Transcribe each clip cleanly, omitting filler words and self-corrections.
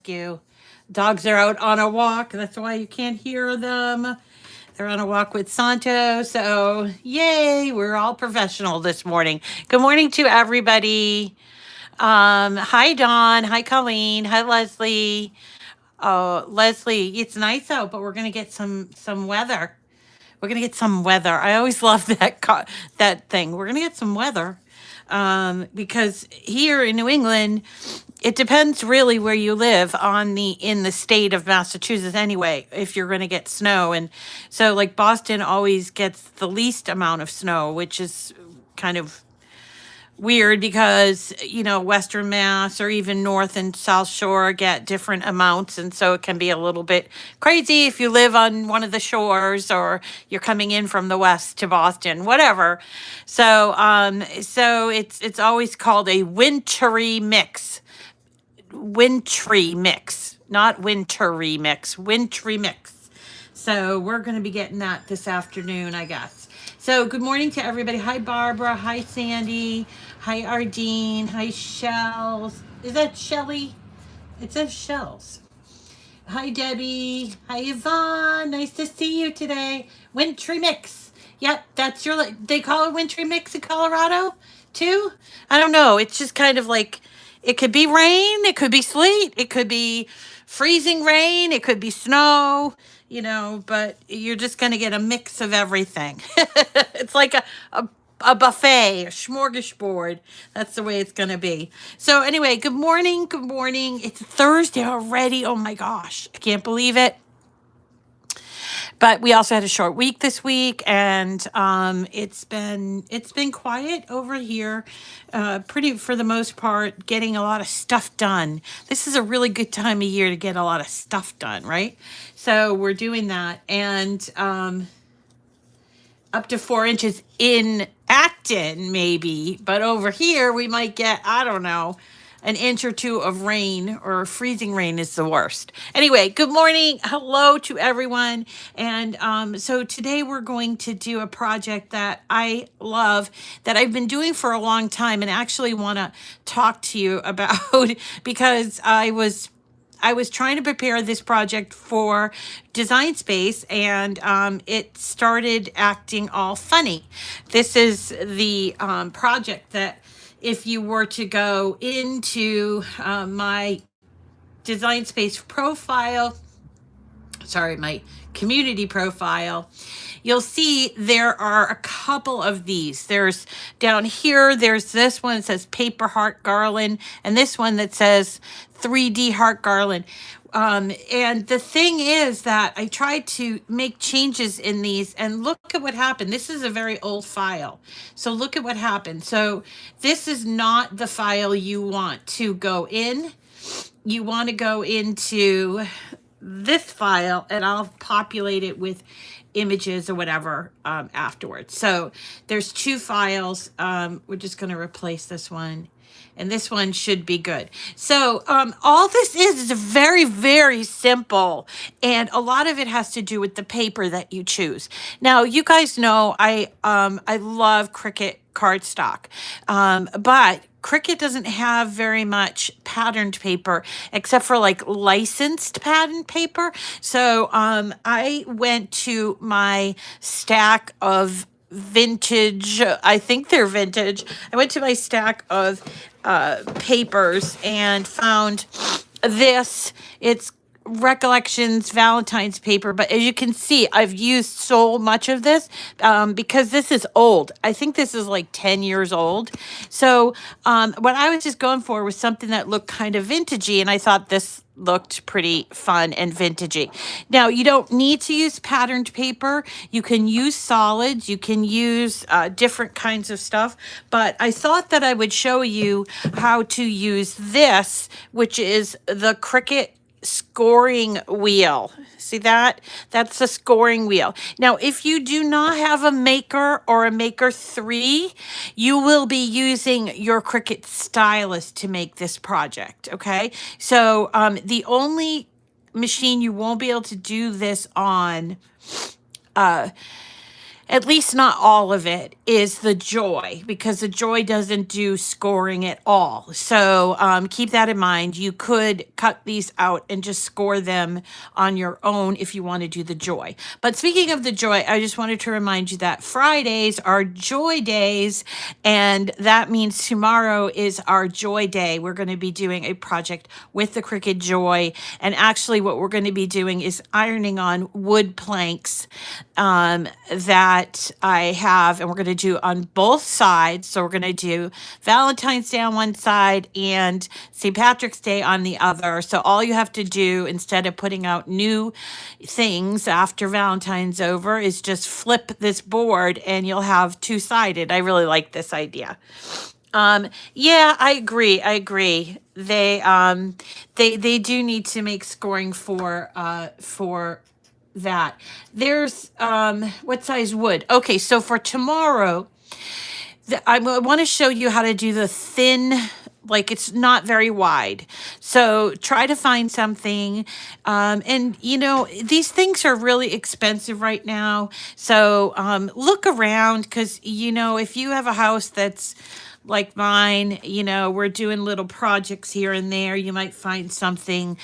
rescue. Dogs are out on a walk. That's why you can't hear them. They're on a walk with Santo. So, yay, we're all professional this morning. Good morning to everybody. Hi, Dawn. Hi, Colleen. Hi, Leslie. Oh, Leslie, it's nice out, but we're gonna get some weather. We're gonna get some weather. I always love that thing. We're gonna get some weather, because here in New England, it depends really where you live on the in the state of Massachusetts anyway. If you're gonna get snow, and so like Boston always gets the least amount of snow, which is kind of weird because Western Mass or even North and South Shore get different amounts, and so it can be a little bit crazy if you live on one of the shores or you're coming in from the west to Boston, whatever. So it's always called a wintry mix, not wintery mix, wintry mix. So we're going to be getting that this afternoon, I guess. So good morning to everybody. Hi, Barbara. Hi, Sandy. Hi, Ardeen. Hi, Shells. Is that Shelly? It says Shells. Hi, Debbie. Hi, Yvonne. Nice to see you today. Wintry mix. Yep, that's they call it wintry mix in Colorado too? I don't know. It's just kind of like it could be rain, it could be sleet, it could be freezing rain, it could be snow, but you're just going to get a mix of everything. It's like a buffet, a smorgasbord. That's the way it's going to be. So, anyway, good morning. Good morning. It's Thursday already. Oh my gosh. I can't believe it. But we also had a short week this week, and it's been quiet over here, pretty for the most part, getting a lot of stuff done. This is a really good time of year to get a lot of stuff done, right? So we're doing that, and up to 4 inches in Acton, maybe, but over here we might get, I don't know, an inch or two of rain, or freezing rain is the worst. Anyway, good morning. Hello to everyone. And so today we're going to do a project that I love, that I've been doing for a long time, and actually want to talk to you about because I was trying to prepare this project for Design Space, and it started acting all funny. This is the project that, if you were to go into my Design Space profile, sorry, my community profile, you'll see there are a couple of these. There's down here, there's this one that says Paper Heart Garland, and this one that says 3D Heart Garland. And the thing is that I tried to make changes in these, and look at what happened. This is a very old file. So look at what happened. So this is not the file you want to go in. You want to go into this file, and I'll populate it with images or whatever afterwards. So there's two files. We're just going to replace this one, and this one should be good. So all this is very, very simple, and a lot of it has to do with the paper that you choose. Now, you guys know I love Cricut cardstock, but Cricut doesn't have very much patterned paper, except for like licensed patterned paper. So I went to my stack of vintage, I think they're vintage. I went to my stack of papers and found this. It's Recollections Valentine's paper, but as you can see, I've used so much of this because this is old. I think this is like 10 years old. So what I was just going for was something that looked kind of vintagey, and I thought this looked pretty fun and vintagey. Now, you don't need to use patterned paper. You can use solids. You can use different kinds of stuff. But I thought that I would show you how to use this, which is the Cricut scoring wheel. See that? That's the scoring wheel. Now, if you do not have a Maker or a Maker 3, you will be using your Cricut stylus to make this project, okay? So the only machine you won't be able to do this on at least not all of it, is the joy, because the joy doesn't do scoring at all. So keep that in mind. You could cut these out and just score them on your own if you want to do the joy. But speaking of the joy, I just wanted to remind you that Fridays are joy days, and that means tomorrow is our joy day. We're going to be doing a project with the Cricut Joy, and actually what we're going to be doing is ironing on wood planks that I have, and we're going to do on both sides. So we're going to do Valentine's Day on one side and St. Patrick's Day on the other. So all you have to do, instead of putting out new things after Valentine's over, is just flip this board and you'll have two-sided. I really like this idea. Yeah, I agree. I agree. They do need to make scoring for that. There's what size wood? Okay, so for tomorrow, I want to show you how to do the thin, like it's not very wide. So try to find something. And you know, these things are really expensive right now. So look around, because you know, if you have a house that's like mine, you know, we're doing little projects here and there, you might find something.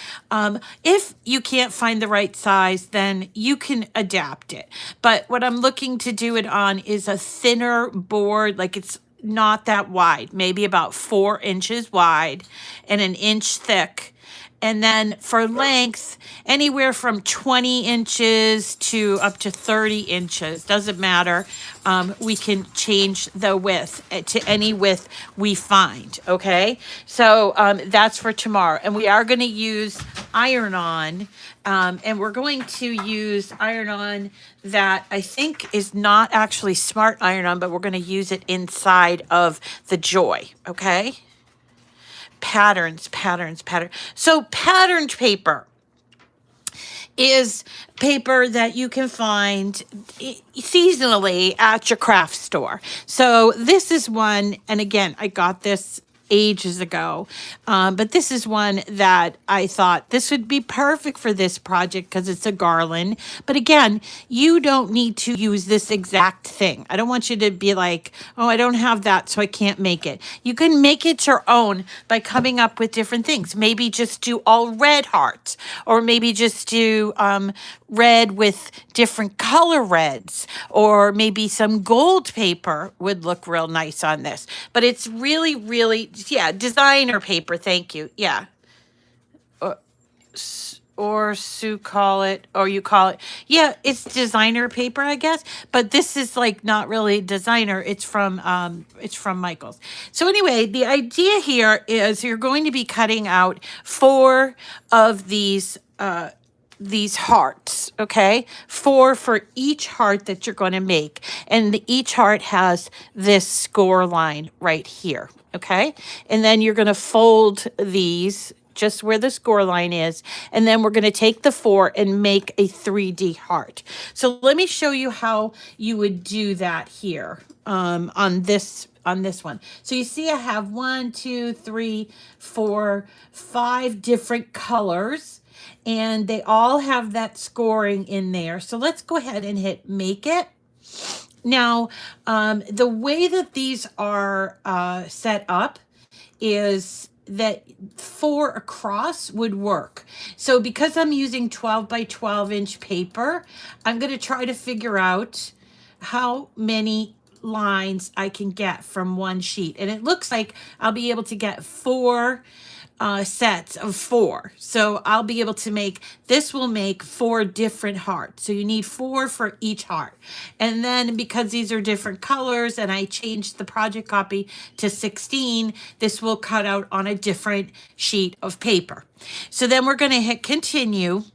If you can't find the right size, then you can adapt it. But what I'm looking to do it on is a thinner board, like it's not that wide, maybe about 4 inches wide and an inch thick. And then for length, anywhere from 20 inches to up to 30 inches, doesn't matter. We can change the width to any width we find, okay? So that's for tomorrow. And we are going to use iron-on, and we're going to use iron-on that I think is not actually smart iron-on, but we're going to use it inside of the Joy, okay? Patterns. So patterned paper is paper that you can find seasonally at your craft store. So this is one, and again, I got this ages ago, but this is one that I thought this would be perfect for this project because it's a garland. But again, you don't need to use this exact thing. I don't want you to be like, oh, I don't have that, so I can't make it. You can make it your own by coming up with different things. Maybe just do all red hearts, or maybe just do red with different color reds, or maybe some gold paper would look real nice on this. But it's really, yeah, designer paper. Thank you. Yeah. Or Sue call it, or you call it. Yeah, it's designer paper, I guess. But this is like not really designer. It's from Michael's. So anyway, the idea here is you're going to be cutting out 4 of these hearts, okay? 4 for each heart that you're going to make. And each heart has this score line right here, okay? And then you're going to fold these just where the score line is. And then we're going to take the 4 and make a 3D heart. So let me show you how you would do that here on this one. So you see I have 1, 2, 3, 4, 5 different colors, and they all have that scoring in there. So let's go ahead and hit make it. Now, the way that these are set up is that 4 across would work. So because I'm using 12 by 12 inch paper, I'm going to try to figure out how many lines I can get from one sheet. And it looks like I'll be able to get 4 sets of 4. So I'll be able to make, this will make 4 different hearts. So you need 4 for each heart. And then because these are different colors and I changed the project copy to 16, this will cut out on a different sheet of paper. So then we're going to hit continue.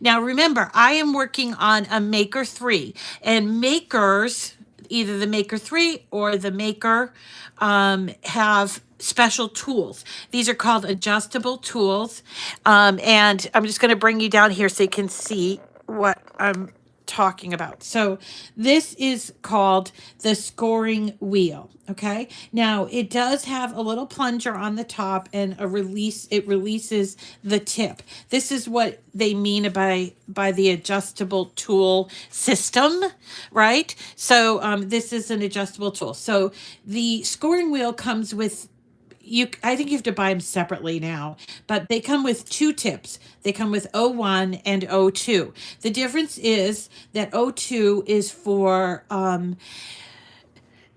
Now remember, I am working on a Maker 3, and makers, either the Maker 3 or the Maker, have special tools. These are called adjustable tools. And I'm just going to bring you down here so you can see what I'm talking about. So this is called the scoring wheel. Okay. Now it does have a little plunger on the top and a release. It releases the tip. This is what they mean by the adjustable tool system, right? So this is an adjustable tool. So the scoring wheel comes with I think you have to buy them separately now, but they come with two tips. They come with O1 and O2. The difference is that O2 is for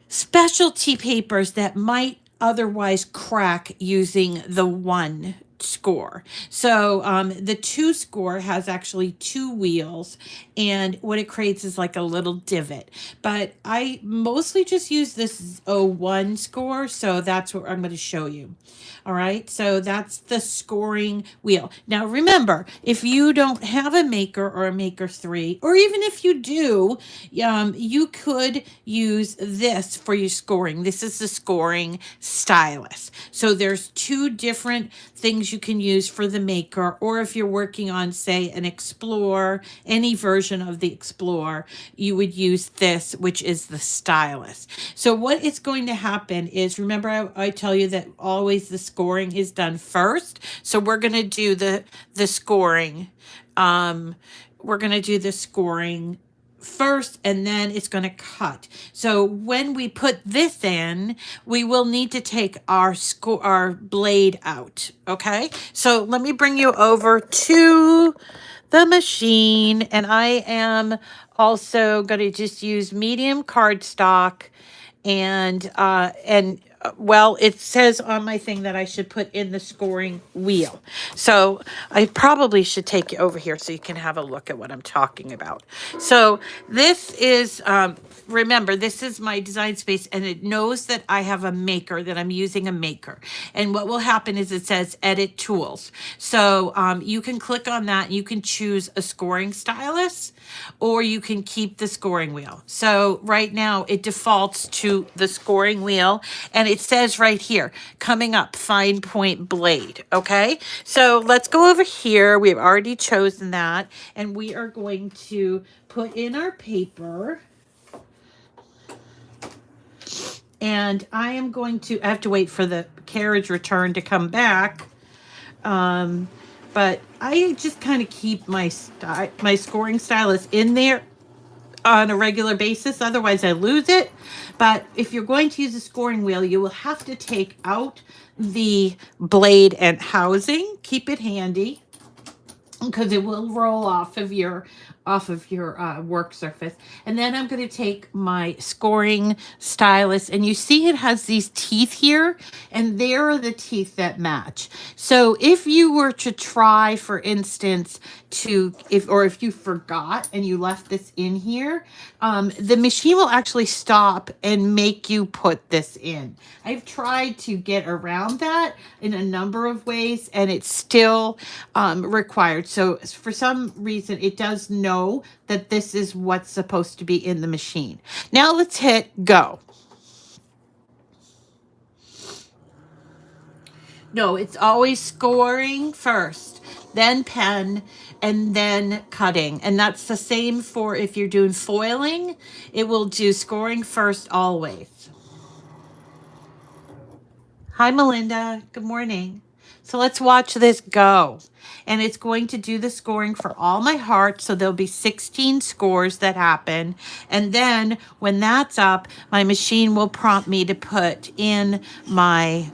specialty papers that might otherwise crack using the one score. So the two score has actually two wheels, and what it creates is like a little divot. But I mostly just use this O1 score, so that's what I'm going to show you. All right, so that's the scoring wheel. Now remember, if you don't have a Maker or a Maker 3, or even if you do, you could use this for your scoring. This is the scoring stylus. So there's two different things you can use for the Maker, or if you're working on, say, an Explorer, any version of the Explorer, you would use this, which is the stylus. So what is going to happen is, remember I tell you that always the scoring is done first. So we're going to do the scoring. We're going to do the scoring first, and then it's going to cut. So when we put this in, we will need to take our blade out. Okay. So let me bring you over to the machine, and I am also going to just use medium cardstock, and well, it says on my thing that I should put in the scoring wheel. So I probably should take you over here so you can have a look at what I'm talking about. So this is, remember, this is my design space, and it knows that I have a Maker, that I'm using a Maker. And what will happen is it says edit tools. So you can click on that, and you can choose a scoring stylus, or you can keep the scoring wheel. So right now it defaults to the scoring wheel, and it says right here, coming up, fine point blade. Okay, so let's go over here. We've already chosen that, and we are going to put in our paper. And I am going to, I have to wait for the carriage return to come back. But I just kind of keep my scoring stylus in there on a regular basis. Otherwise I lose it. But if you're going to use a scoring wheel, you will have to take out the blade and housing. Keep it handy, because it will roll off of your work surface. And then I'm going to take my scoring stylus, and you see it has these teeth here, and there are the teeth that match. So if you were to try, for instance, if you forgot and you left this in here, the machine will actually stop and make you put this in. I've tried to get around that in a number of ways, and it's still required. So for some reason, it does know that this is what's supposed to be in the machine. Now let's hit go. No, it's always scoring first, then pen, and then cutting. And that's the same for if you're doing foiling. It will do scoring first always. Hi, Melinda. Good morning. So let's watch this go. And it's going to do the scoring for all my hearts. So there'll be 16 scores that happen. And then when that's up, my machine will prompt me to put in my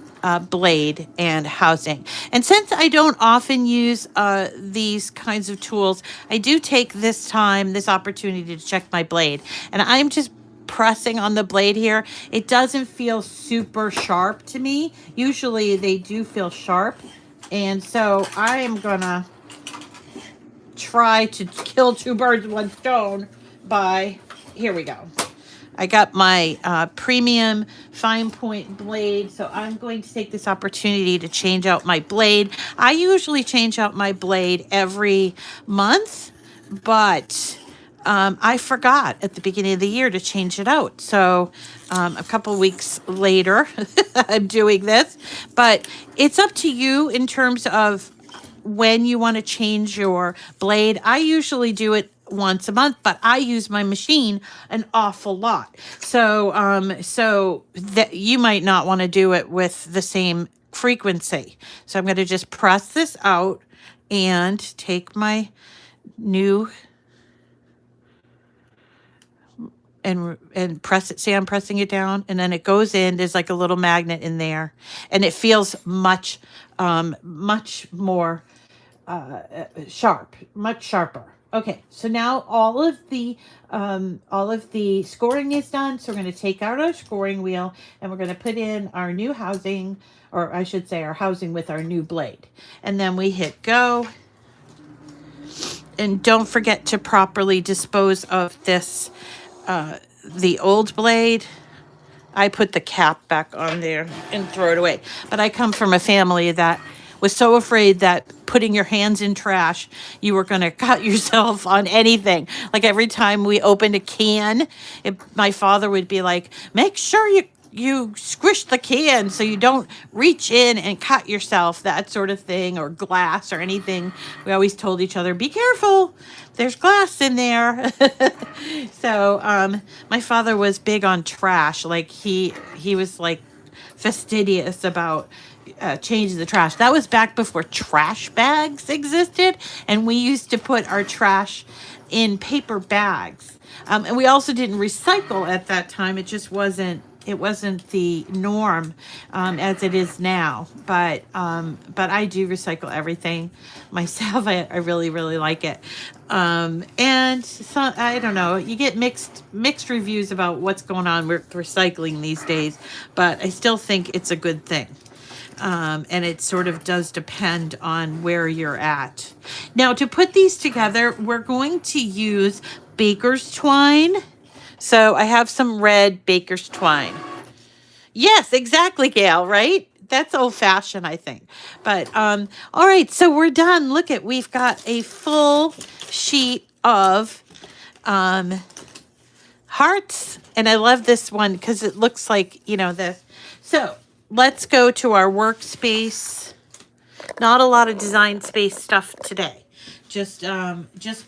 blade and housing. And since I don't often use these kinds of tools, I do take this opportunity to check my blade. And I'm just pressing on the blade here. It doesn't feel super sharp to me. Usually they do feel sharp. And so I am gonna try to kill two birds with one stone by, here we go. I got my premium fine point blade, so I'm going to take this opportunity to change out my blade. I usually change out my blade every month, but I forgot at the beginning of the year to change it out. So a couple weeks later, I'm doing this. But it's up to you in terms of when you want to change your blade. I usually do it once a month, but I use my machine an awful lot. So that you might not want to do it with the same frequency. So I'm going to just press this out and take my new and press it. See, I'm pressing it down, and then it goes in. There's like a little magnet in there, and it feels much more sharp, much sharper. Okay, so now all of the scoring is done. So we're going to take out our scoring wheel, and we're going to put in our new housing, or I should say our housing with our new blade. And then we hit go. And don't forget to properly dispose of this, the old blade. I put the cap back on there and throw it away. But I come from a family that was so afraid that putting your hands in trash, you were going to cut yourself on anything. Like every time we opened a can, my father would be like, make sure you squish the can so you don't reach in and cut yourself, that sort of thing, or glass or anything. We always told each other, be careful, there's glass in there. So my father was big on trash. Like he was like fastidious about changing the trash. That was back before trash bags existed, and we used to put our trash in paper bags. And we also didn't recycle at that time. It just wasn't. It wasn't the norm as it is now. But I do recycle everything myself. I really like it. And so I don't know. You get mixed reviews about what's going on with recycling these days, but I still think it's a good thing. And it sort of does depend on where you're at. Now, to put these together, we're going to use baker's twine. So I have some red baker's twine. Yes, exactly, Gail, right? That's old fashioned, I think. But all right, so we're done. Look at, we've got a full sheet of hearts. And I love this one because it looks like, this. So let's go to our workspace. Not a lot of design space stuff today. Just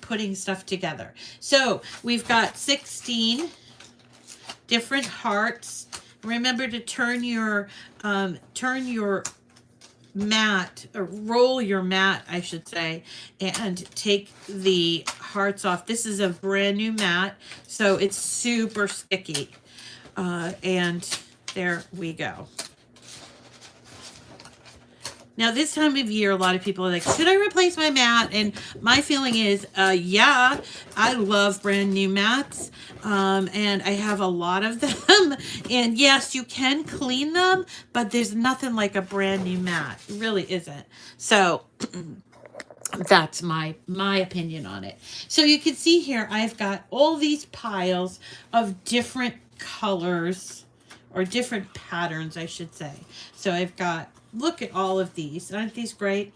putting stuff together. So we've got 16 different hearts. Remember to turn your mat, or roll your mat, I should say, and take the hearts off. This is a brand new mat, so it's super sticky. And there we go. Now, this time of year, a lot of people are like, should I replace my mat? And my feeling is, yeah, I love brand new mats. And I have a lot of them. And yes, you can clean them, but there's nothing like a brand new mat. It really isn't. So that's my opinion on it. So you can see here, I've got all these piles of different colors, or different patterns, I should say. So I've got, look at all of these. Aren't these great?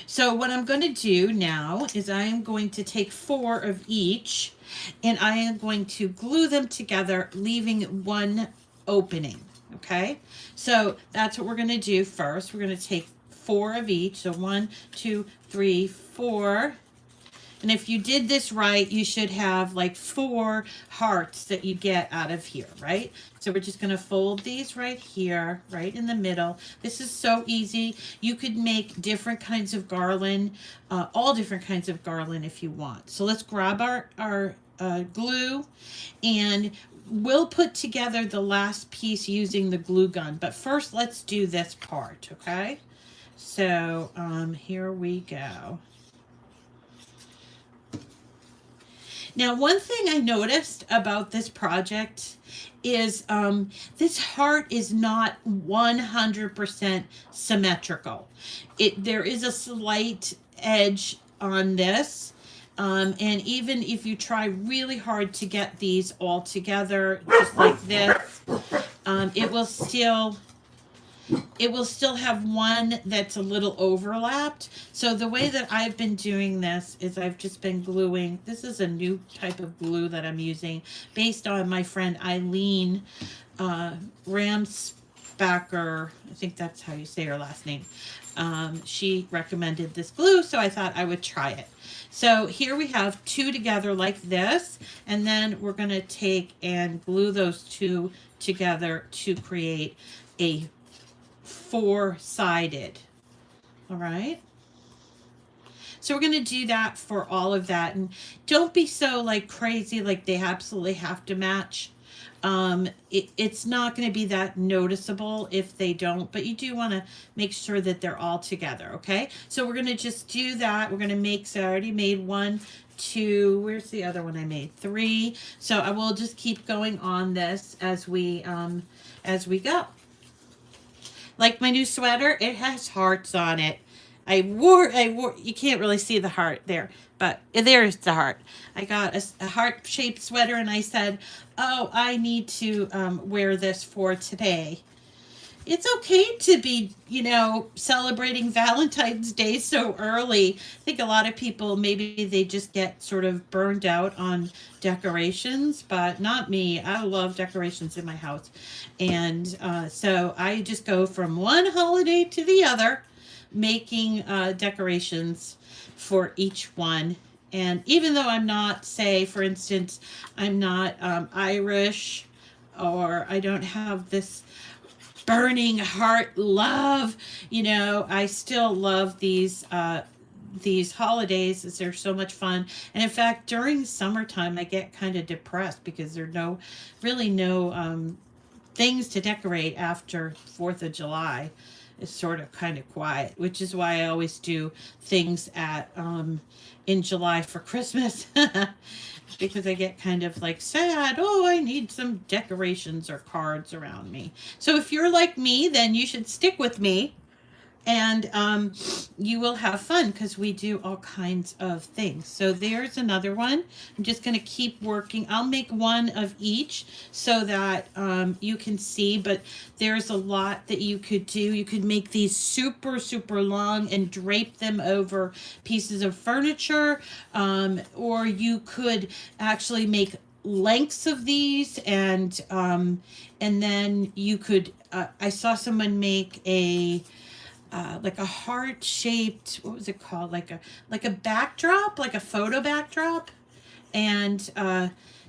So what I'm going to do now is I am going to take 4 of each, and I am going to glue them together, leaving one opening. Okay? So that's what we're going to do first. We're going to take 4 of each. So 1, 2, 3, 4. And if you did this right, you should have like 4 hearts that you get out of here, right? So we're just going to fold these right here, right in the middle. This is so easy. You could make different kinds of garland, all different kinds of garland if you want. So let's grab our glue, and we'll put together the last piece using the glue gun. But first, let's do this part, okay? So here we go. Now, one thing I noticed about this project is this heart is not 100% symmetrical. There is a slight edge on this. And even if you try really hard to get these all together, just like this, it will still have one that's a little overlapped. So the way that I've been doing this is I've just been gluing. This is a new type of glue that I'm using based on my friend Eileen Ram's Backer, I think that's how you say her last name. She recommended this glue, so I thought I would try it. So here we have two together like this, and then we're going to take and glue those two together to create a four-sided. All right. So we're going to do that for all of that. And don't be so like crazy, like they absolutely have to match. It's not going to be that noticeable if they don't, but you do want to make sure that they're all together. Okay. So we're going to just do that. We're going to make, so I already made 1, 2, where's the other one I made? 3. So I will just keep going on this as we go. Like my new sweater, it has hearts on it. I wore, you can't really see the heart there, but there's the heart. I got a heart-shaped sweater, and I said, oh, I need to wear this for today. It's okay to be, celebrating Valentine's Day so early. I think a lot of people, maybe they just get sort of burned out on decorations, but not me. I love decorations in my house. And so I just go from one holiday to the other, making decorations for each one. And even though I'm not, say, for instance, I'm not Irish, or I don't have this burning heart love, I still love these holidays, as they're so much fun. And in fact, during summertime, I get kind of depressed because there are really no things to decorate after 4th of July. It's sort of kind of quiet, which is why I always do things in July for Christmas. Because I get kind of like sad. Oh, I need some decorations or cards around me. So if you're like me, then you should stick with me. And you will have fun because we do all kinds of things. So there's another one. I'm just going to keep working. I'll make one of each so that you can see, but there's a lot that you could do. You could make these super, super long and drape them over pieces of furniture, or you could actually make lengths of these, and then you could, I saw someone make like a heart-shaped, what was it called? Like a backdrop, like a photo backdrop. And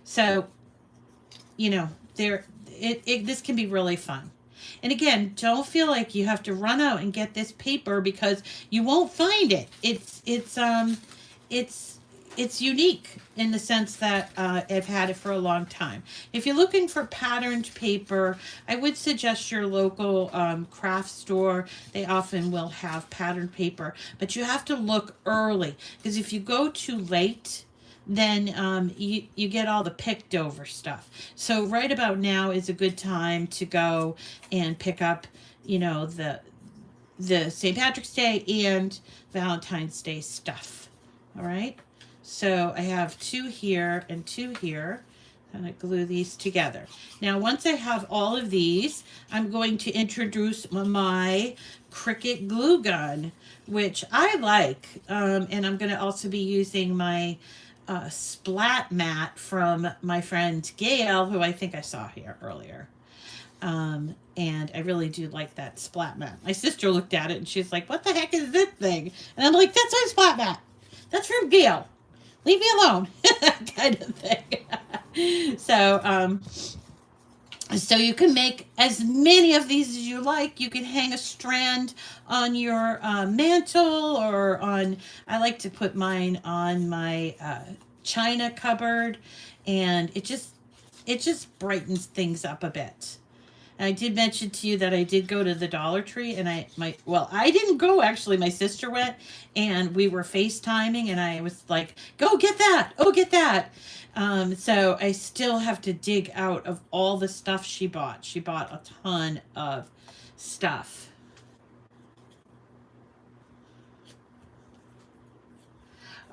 so, this can be really fun. And again, don't feel like you have to run out and get this paper because you won't find it. It's unique in the sense that I've had it for a long time. If you're looking for patterned paper, I would suggest your local craft store. They often will have patterned paper, but you have to look early, because if you go too late, then you get all the picked over stuff. So right about now is a good time to go and pick up, the St. Patrick's Day and Valentine's Day stuff. All right. So I have 2 here and 2 here. I'm going to glue these together. Now, once I have all of these, I'm going to introduce my Cricut glue gun, which I like. And I'm going to also be using my splat mat from my friend Gail, who I think I saw here earlier. And I really do like that splat mat. My sister looked at it and she's like, what the heck is this thing? And I'm like, that's my splat mat. That's from Gail. Leave me alone, kind of thing. So you can make as many of these as you like. You can hang a strand on your mantle, or I like to put mine on my china cupboard, and it just brightens things up a bit. And I did mention to you that I did go to the Dollar Tree, and I didn't go, actually. My sister went, and we were FaceTiming, and I was like, go get that. Oh, get that. So I still have to dig out of all the stuff she bought. She bought a ton of stuff.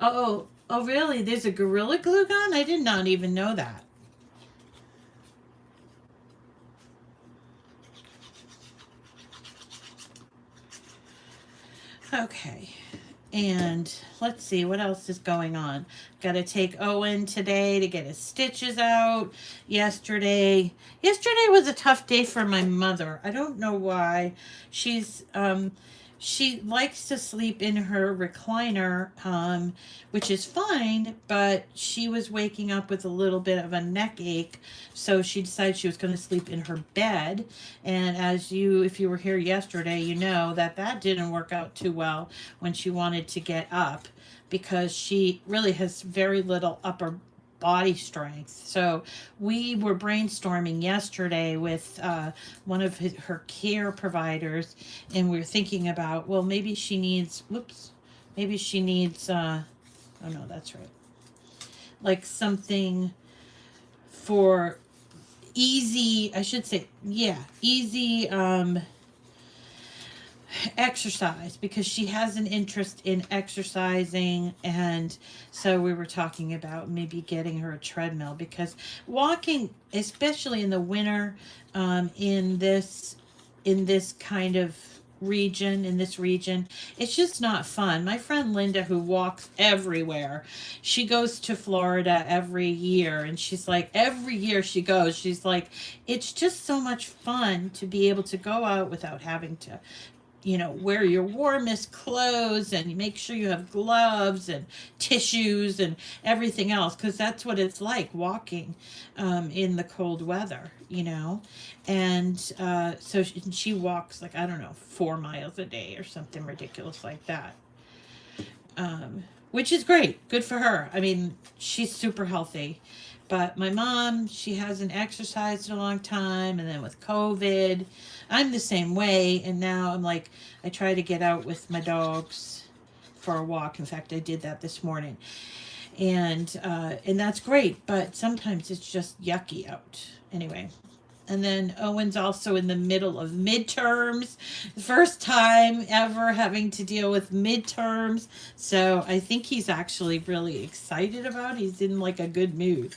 Oh, really? There's a Gorilla Glue gun? I did not even know that. Okay, And let's see what else is going on. Got to take Owen today to get his stitches out. Yesterday was a tough day for my mother. I don't know why. She likes to sleep in her recliner, which is fine, but she was waking up with a little bit of a neck ache, so she decided she was going to sleep in her bed. And if you were here yesterday, you know that didn't work out too well when she wanted to get up, because she really has very little upper body strength. So we were brainstorming yesterday with one of her care providers, and we were thinking about, well, maybe she needs, oh no, that's right, like something for easy, I should say, yeah, easy exercise, because she has an interest in exercising. And so we were talking about maybe getting her a treadmill, because walking, especially in the winter, in this kind of in this region, it's just not fun. My friend Linda, who walks everywhere, she goes to Florida every year, and she's like, every year she goes, she's like, it's just so much fun to be able to go out without having to, wear your warmest clothes, and you make sure you have gloves and tissues and everything else, because that's what it's like walking in the cold weather, And so she walks, like, I don't know, 4 miles a day or something ridiculous like that, which is great. Good for her. I mean, she's super healthy. But my mom, she hasn't exercised in a long time. And then with COVID, I'm the same way. And now I'm like, I try to get out with my dogs for a walk. In fact, I did that this morning. And that's great. But sometimes it's just yucky out. Anyway. And then Owen's also in the middle of midterms. First time ever having to deal with midterms. So I think he's actually really excited about it. He's in like a good mood,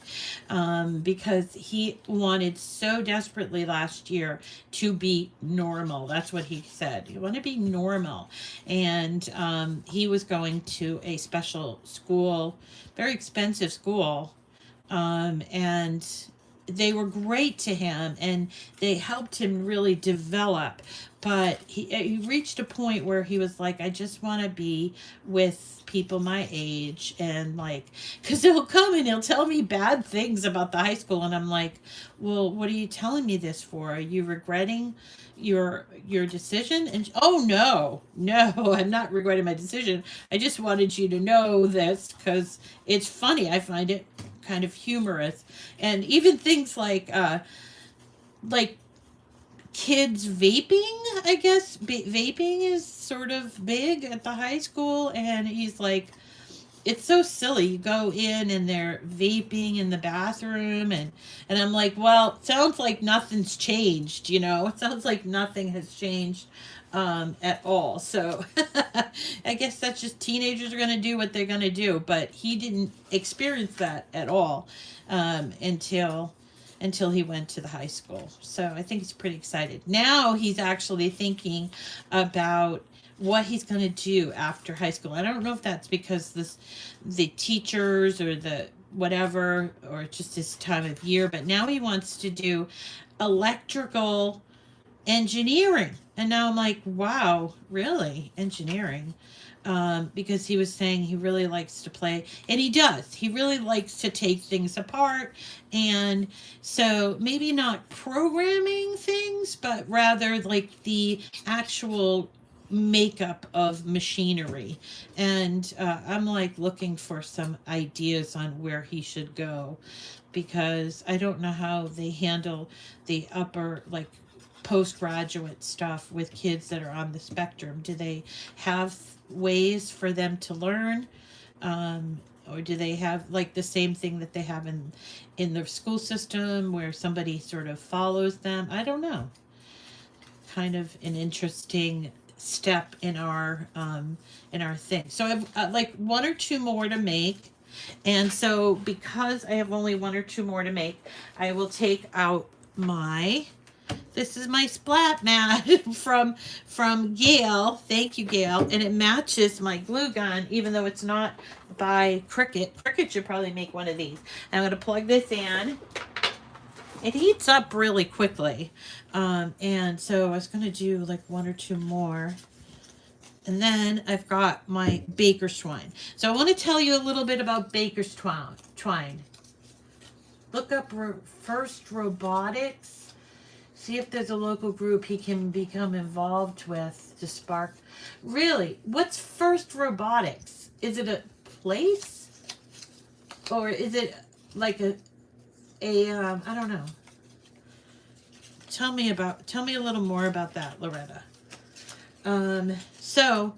because he wanted so desperately last year to be normal. That's what he said. He wanted to be normal. And he was going to a special school, very expensive school. And they were great to him, and they helped him really develop. But he reached a point where he was like, I just want to be with people my age. And like, because he'll come and he'll tell me bad things about the high school, and I'm like, well, what are you telling me this for? Are you regretting your decision? And oh, no, I'm not regretting my decision. I just wanted you to know this because it's funny. I find it kind of humorous. And even things like kids vaping, I guess vaping is sort of big at the high school. And he's like, it's so silly. You go in and they're vaping in the bathroom, and I'm like, well, it sounds like nothing's changed, It sounds like nothing has changed at all. So I guess that's just, teenagers are going to do what they're going to do, but he didn't experience that at all until he went to the high school. So I think he's pretty excited. Now he's actually thinking about what he's going to do after high school. I don't know if that's because the teachers or the whatever, or just his time of year, but now he wants to do electrical engineering. And now I'm like, wow, really? Engineering? Because he was saying he really likes to play, and he does. He really likes to take things apart. And so maybe not programming things, but rather like the actual makeup of machinery. And I'm like looking for some ideas on where he should go, because I don't know how they handle the upper, like, postgraduate stuff with kids that are on the spectrum. Do they have ways for them to learn, or do they have like the same thing that they have in their school system, where somebody sort of follows them? I don't know. Kind of an interesting step in our thing. So I have like one or two more to make. And so because I have only one or two more to make, I will take out my This is my splat mat from Gail. Thank you, Gail. And it matches my glue gun, even though it's not by Cricut. Cricut should probably make one of these. I'm going to plug this in. It heats up really quickly. And so I was going to do like one or two more. And then I've got my baker's twine. So I want to tell you a little bit about baker's twine. Look up First Robotics. See if there's a local group he can become involved with to spark. Really, what's First Robotics? Is it a place? Or is it like a I don't know. Tell me a little more about that, Loretta. So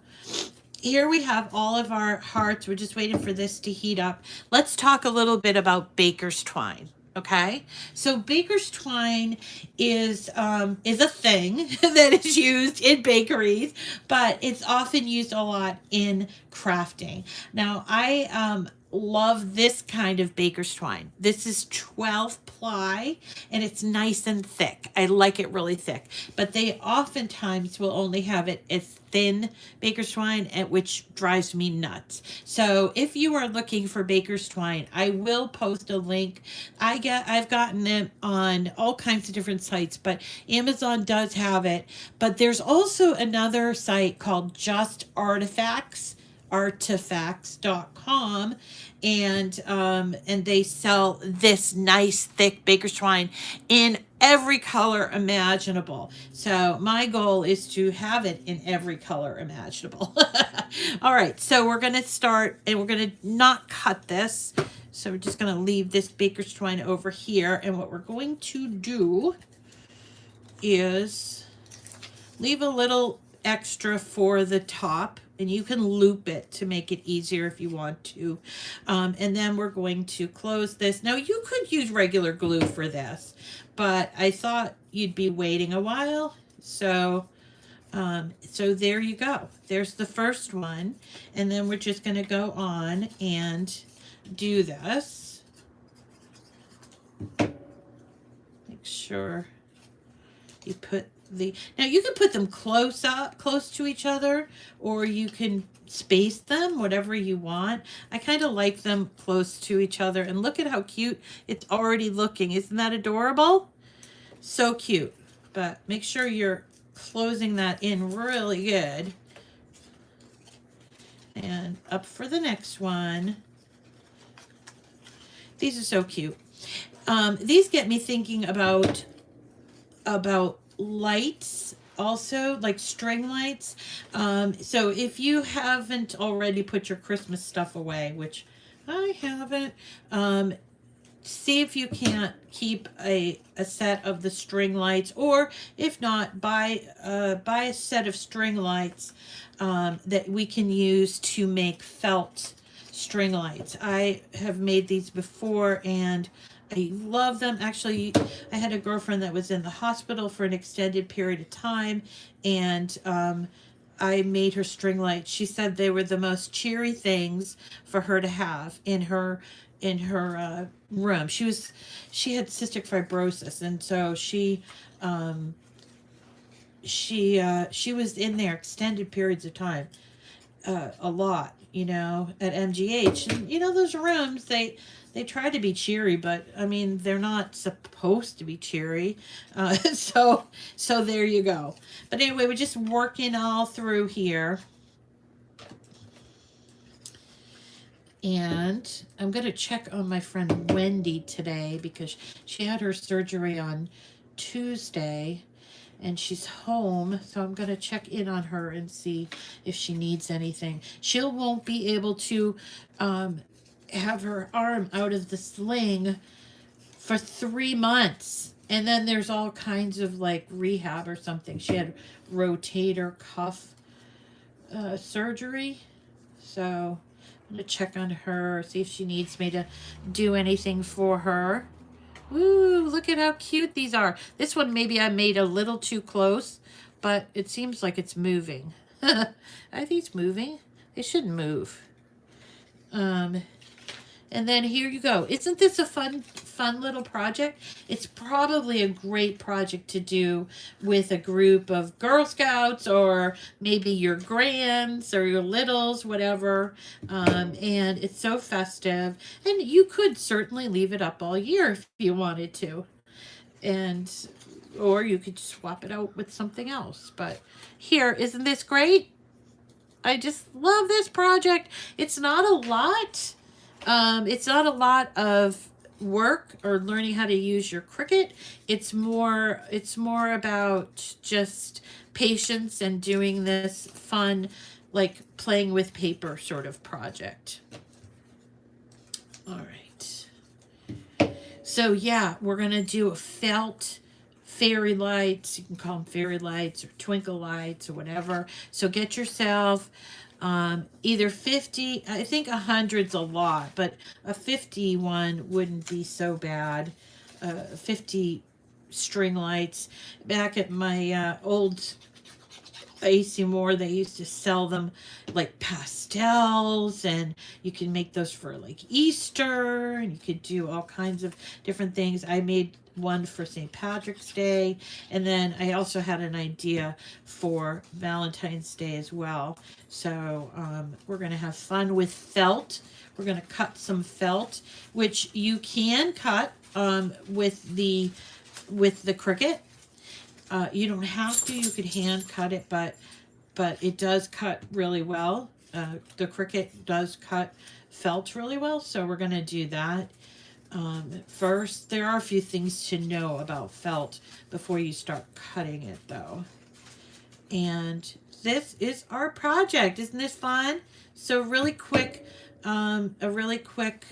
here we have all of our hearts. We're just waiting for this to heat up. Let's talk a little bit about baker's twine. Okay, so baker's twine is a thing that is used in bakeries, but it's often used a lot in crafting. Now, I love this kind of baker's twine. This is 12 ply and it's nice and thick. I like it really thick, but they oftentimes will only have it as thin baker's twine, which drives me nuts. So if you are looking for baker's twine, I will post a link. I've gotten it on all kinds of different sites, but Amazon does have it. But there's also another site called Just artifacts.com, and they sell this nice thick baker's twine in every color imaginable. So my goal is to have it in every color imaginable. All right, so we're going to start, and we're going to not cut this. So we're just going to leave this baker's twine over here, and what we're going to do is leave a little extra for the top, and you can loop it to make it easier if you want to. And then we're going to close this. Now you could use regular glue for this, but I thought you'd be waiting a while. So there you go. There's the first one. And then we're just going to go on and do this. Make sure you put now you can put them close to each other, or you can space them, whatever you want. I kind of like them close to each other, and look at how cute it's already looking. Isn't that adorable? So cute. But make sure you're closing that in really good. And up for the next one. These are so cute. These get me thinking about lights, also like string lights. So if you haven't already put your Christmas stuff away, which I haven't, see if you can't keep a set of the string lights, or if not, buy a set of string lights that we can use to make felt string lights. I have made these before and I love them. Actually, I had a girlfriend that was in the hospital for an extended period of time, and I made her string lights. She said they were the most cheery things for her to have in her room. She had cystic fibrosis, and so she was in there extended periods of time, a lot, at MGH. And those rooms, they try to be cheery, but I mean, they're not supposed to be cheery. So there you go. But anyway, we're just working all through here. And I'm going to check on my friend Wendy today because she had her surgery on Tuesday and she's home. So I'm going to check in on her and see if she needs anything. She won't be able to have her arm out of the sling for 3 months, and then there's all kinds of like rehab or something. She had rotator cuff surgery, so I'm gonna check on her, see if she needs me to do anything for her. Ooh, look at how cute these are. This one maybe I made a little too close, but it seems like it's moving. Are these moving? They shouldn't move. And then here you go. Isn't this a fun fun little project. It's probably a great project to do with a group of Girl Scouts or maybe your grands or your littles, whatever. And it's so festive. And you could certainly leave it up all year if you wanted to. And or you could swap it out with something else. But here, isn't this great? I just love this project. It's not a lot. It's not a lot of work or learning how to use your Cricut. It's more about just patience and doing this fun, like playing with paper sort of project. All right. So yeah, we're gonna do a felt fairy lights. You can call them fairy lights or twinkle lights or whatever. So get yourself either 50, I think 100's a lot, but a 50 one wouldn't be so bad. 50 string lights. Back at my old AC Moore, they used to sell them like pastels, and you can make those for like Easter, and you could do all kinds of different things. I made one for St. Patrick's Day, and then I also had an idea for Valentine's Day as well. So we're going to have fun with felt. We're going to cut some felt, which you can cut with the Cricut. You don't have to. You could hand cut it, but it does cut really well. The Cricut does cut felt really well, so we're going to do that. First, there are a few things to know about felt before you start cutting it, though. And this is our project. Isn't this fun? So really quick, a really quick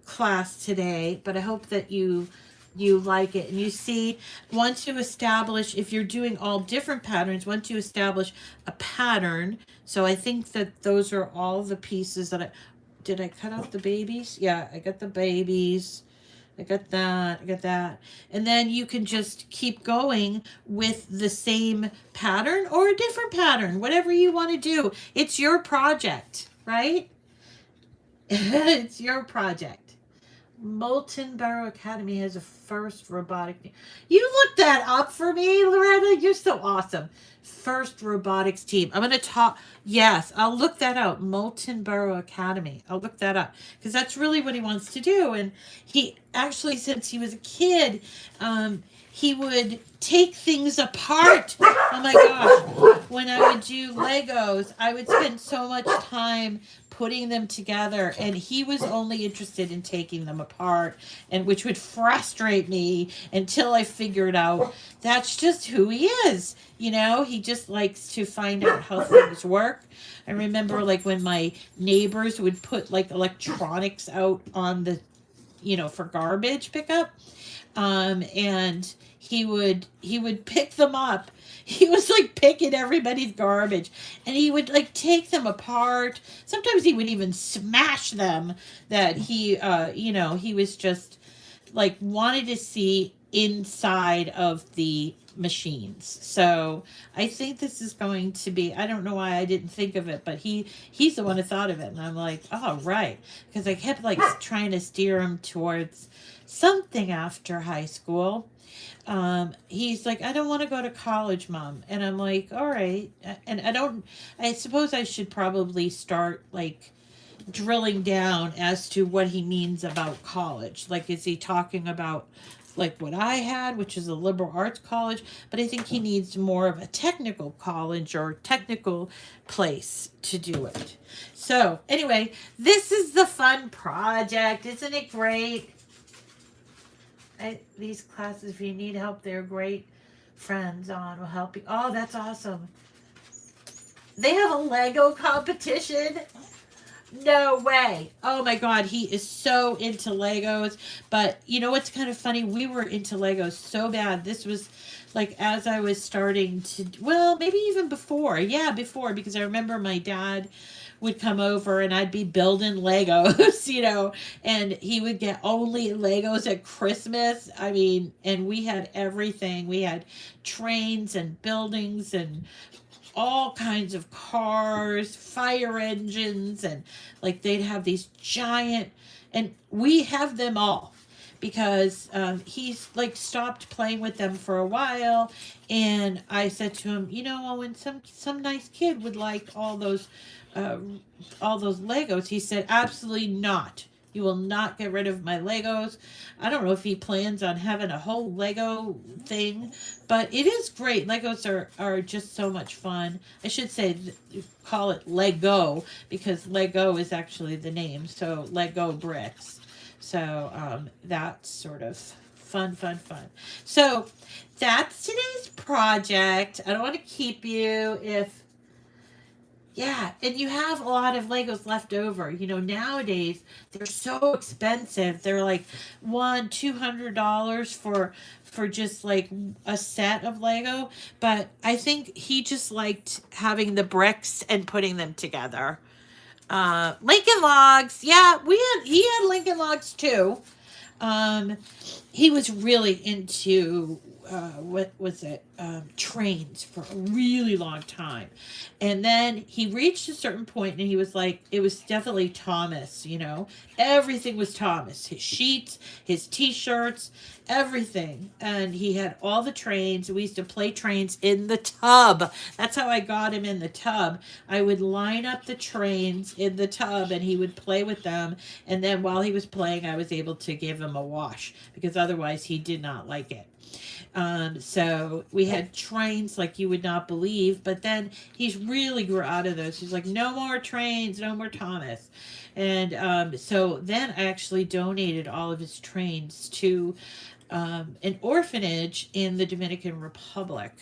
class today, but I hope that you like it. And you see, once you establish, if you're doing all different patterns, once you establish a pattern, so I think that those are all the pieces that did I cut out the babies? Yeah, I got the babies. I got that. And then you can just keep going with the same pattern or a different pattern, whatever you want to do. It's your project, right? It's your project. Molten Borough Academy has a first robotic. You looked that up for me, Loretta. You're so awesome. First robotics team. I'm going to talk. Yes, I'll look that up. Molten Borough Academy. I'll look that up because that's really what he wants to do. And he actually, since he was a kid, he would take things apart. Oh my gosh. When I would do Legos, I would spend so much time putting them together, and he was only interested in taking them apart, and which would frustrate me until I figured out that's just who he is. You know, he just likes to find out how things work. I remember like when my neighbors would put like electronics out on the, for garbage pickup. And he would pick them up. He was like picking everybody's garbage, and he would like take them apart. Sometimes he would even smash them. That he was just like wanted to see inside of the machines. So I think this is going to be, I don't know why I didn't think of it, but he's the one who thought of it. And I'm like, oh, right. Because I kept like trying to steer him towards something after high school. He's like, I don't want to go to college, Mom. And I'm like, all right. And I suppose I should probably start like drilling down as to what he means about college. Like, is he talking about like what I had, which is a liberal arts college? But I think he needs more of a technical college or technical place to do it. So anyway, this is the fun project. Isn't it great? These classes, if you need help, they're great. Friends on will help you. Oh, that's awesome. They have a Lego competition. No way. Oh my God, he is so into Legos. But you know what's kind of funny? We were into Legos so bad. This was like as I was starting to, well, maybe even before. Yeah, before, because I remember my dad would come over and I'd be building Legos, and he would get only Legos at Christmas. I mean, and we had everything. We had trains and buildings and all kinds of cars, fire engines, and like they'd have these giant, and we have them all. because he's like stopped playing with them for a while. And I said to him, you know, Owen, some nice kid would like uh, all those Legos. He said, absolutely not. You will not get rid of my Legos. I don't know if he plans on having a whole Lego thing, but it is great. Legos are just so much fun. I should say, call it Lego, because Lego is actually the name. So Lego bricks. So that's sort of fun, fun, fun. So that's today's project. I don't want to keep you if yeah, and you have a lot of Legos left over. You know, nowadays they're so expensive. They're like $200 for just like a set of Lego. But I think he just liked having the bricks and putting them together. Lincoln Logs, yeah, he had Lincoln Logs too. Um, he was really into what was it, trains for a really long time. And then he reached a certain point and he was like, it was definitely Thomas, you know, everything was Thomas, his sheets, his t-shirts, everything. And he had all the trains. We used to play trains in the tub. That's how I got him in the tub. I would line up the trains in the tub and he would play with them. And then while he was playing, I was able to give him a wash, because otherwise he did not like it. So we had trains like you would not believe, but then he's really grew out of those. He's like, no more trains, no more Thomas. And so then I actually donated all of his trains to an orphanage in the Dominican Republic.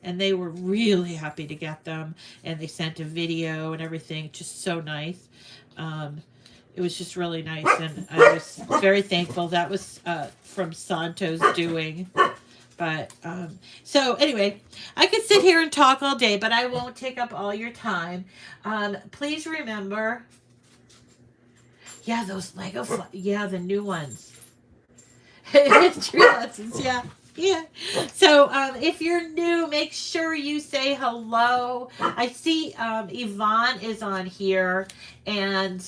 And they were really happy to get them. And they sent a video and everything. Just so nice. It was just really nice. And I was very thankful. That was from Santo's doing. But so anyway, I could sit here and talk all day, but I won't take up all your time. Please remember, yeah, those yeah, the new ones. Tree lessons, yeah. Yeah. So if you're new, make sure you say hello. I see Yvonne is on here, and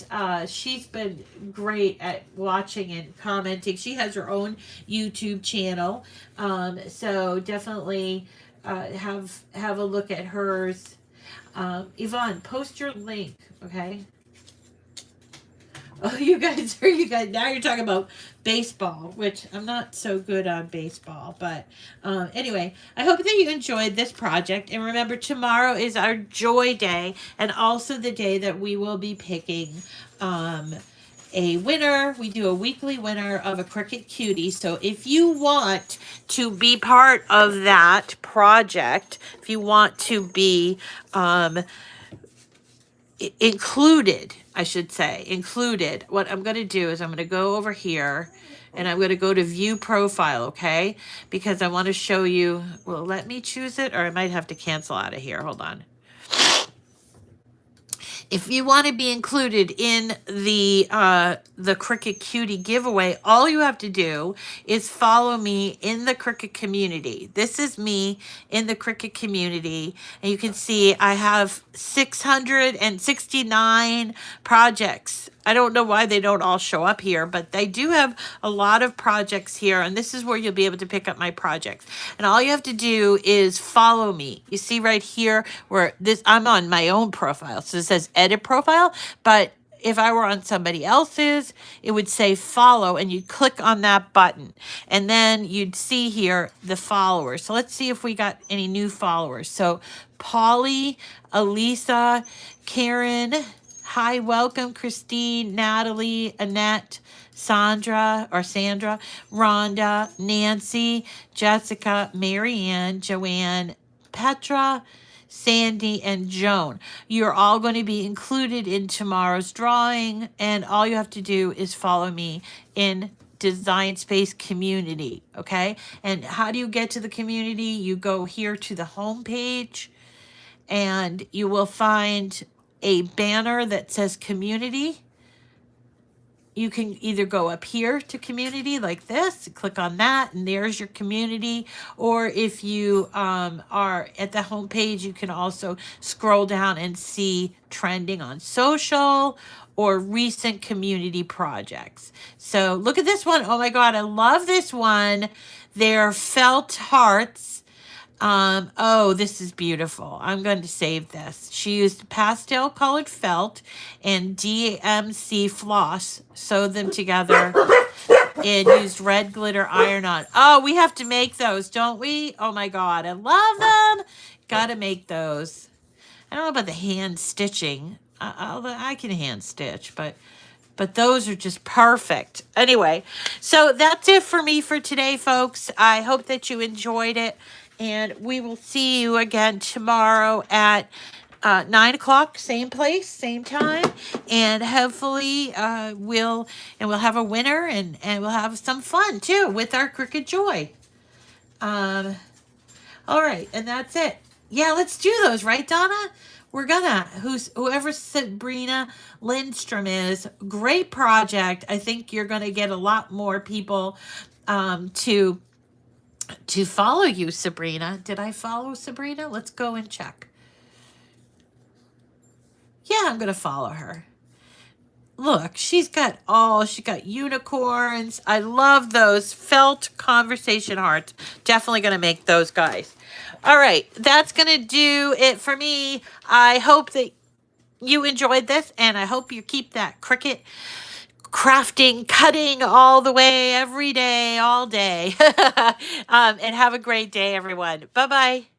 she's been great at watching and commenting. She has her own YouTube channel. So definitely have a look at hers. Yvonne, post your link, okay? Oh, you guys, now you're talking about baseball, which I'm not so good on baseball. But anyway, I hope that you enjoyed this project. And remember, tomorrow is our joy day, and also the day that we will be picking a winner. We do a weekly winner of a Cricut Cutie. So if you want to be part of that project, if you want to be included, I should say, included. What I'm going to do is I'm going to go over here and I'm going to go to view profile, okay? Because I want to show you, well, let me choose it, or I might have to cancel out of here. Hold on. If you want to be included in the Cricut Cutie giveaway, all you have to do is follow me in the Cricut community. This is me in the Cricut community, and you can see I have 669 projects. I don't know why they don't all show up here, but they do have a lot of projects here, and this is where you'll be able to pick up my projects. And all you have to do is follow me. You see right here where I'm on my own profile, so it says edit profile, but if I were on somebody else's, it would say follow, and you'd click on that button. And then you'd see here the followers. So let's see if we got any new followers. So Polly, Elisa, Karen, hi, welcome, Christine, Natalie, Annette, Sandra, Rhonda, Nancy, Jessica, Marianne, Joanne, Petra, Sandy, and Joan. You're all going to be included in tomorrow's drawing, and all you have to do is follow me in Design Space Community, okay? And how do you get to the community? You go here to the home page, and you will find a banner that says community. you can either go up here to community like this, click on that, and there's your community. Or if you are at the home page, you can also scroll down and see trending on social or recent community projects. So look at this one. Oh my God, I love this one. They're felt hearts. Oh, this is beautiful. I'm going to save this. She used pastel colored felt and DMC floss, sewed them together, and used red glitter iron-on. Oh, we have to make those, don't we? Oh my God, I love them. Gotta make those. I don't know about the hand stitching. Although I can hand stitch, but those are just perfect. Anyway, so that's it for me for today, folks. I hope that you enjoyed it, and we will see you again tomorrow at 9 o'clock, same place, same time, and hopefully we'll have a winner, and we'll have some fun too with our Cricut Joy. All right, and that's it. Yeah, let's do those, right, Donna? We're gonna, whoever Sabrina Lindstrom is, great project. I think you're gonna get a lot more people to follow you, Sabrina. Did I follow Sabrina? Let's go and check. Yeah, I'm gonna follow her. Look, she's got unicorns. I love those felt conversation hearts. Definitely gonna make those, guys. All right, that's going to do it for me. I hope that you enjoyed this, and I hope you keep that Cricut crafting, cutting all the way, every day, all day. And have a great day, everyone. Bye-bye.